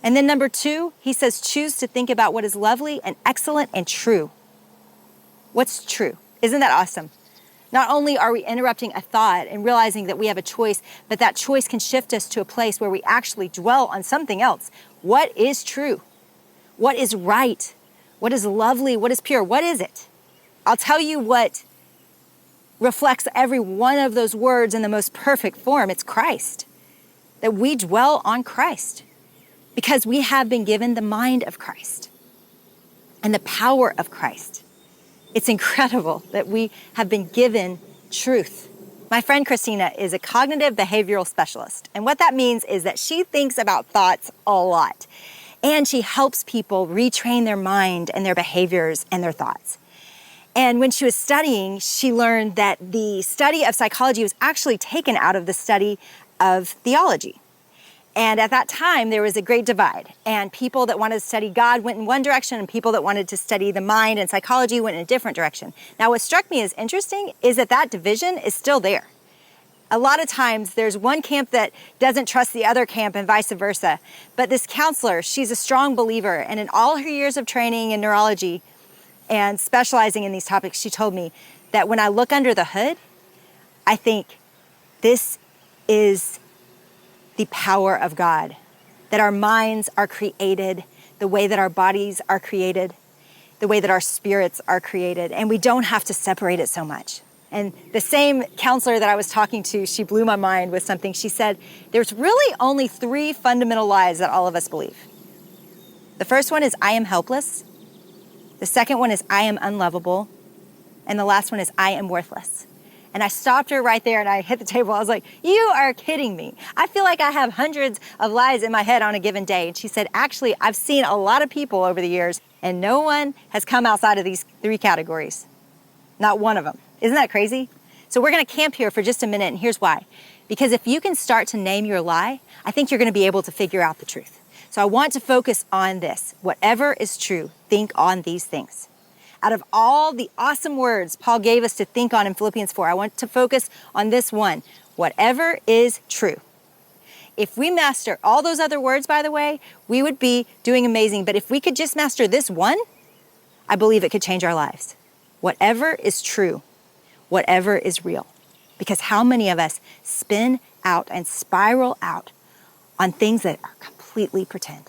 And then number 2, he says, choose to think about what is lovely and excellent and true. What's true? Isn't that awesome? Not only are we interrupting a thought and realizing that we have a choice, but that choice can shift us to a place where we actually dwell on something else. What is true? What is right? What is lovely? What is pure? What is it? I'll tell you what reflects every one of those words in the most perfect form. It's Christ. That we dwell on Christ because we have been given the mind of Christ and the power of Christ. It's incredible that we have been given truth. My friend Christina is a cognitive behavioral specialist. And what that means is that she thinks about thoughts a lot. And she helps people retrain their mind and their behaviors and their thoughts. And when she was studying, she learned that the study of psychology was actually taken out of the study of theology. And at that time, there was a great divide. And people that wanted to study God went in one direction, and people that wanted to study the mind and psychology went in a different direction. Now, what struck me as interesting is that that division is still there. A lot of times, there's one camp that doesn't trust the other camp and vice versa. But this counselor, she's a strong believer. And in all her years of training in neurology and specializing in these topics, she told me that when I look under the hood, I think this is the power of God, that our minds are created the way that our bodies are created, the way that our spirits are created, and we don't have to separate it so much. And the same counselor that I was talking to, she blew my mind with something. She said, there's really only 3 fundamental lies that all of us believe. The first one is, I am helpless. The second one is, I am unlovable. And the last one is, I am worthless. And I stopped her right there and I hit the table. I was like, you are kidding me. I feel like I have hundreds of lies in my head on a given day. And she said, actually, I've seen a lot of people over the years and no one has come outside of these 3 categories. Not one of them. Isn't that crazy? So we're gonna camp here for just a minute, and here's why. Because if you can start to name your lie, I think you're gonna be able to figure out the truth. So I want to focus on this. Whatever is true, think on these things. Out of all the awesome words Paul gave us to think on in Philippians 4, I want to focus on this one. Whatever is true. If we master all those other words, by the way, we would be doing amazing. But if we could just master this one, I believe it could change our lives. Whatever is true, whatever is real. Because how many of us spin out and spiral out on things that are completely pretend?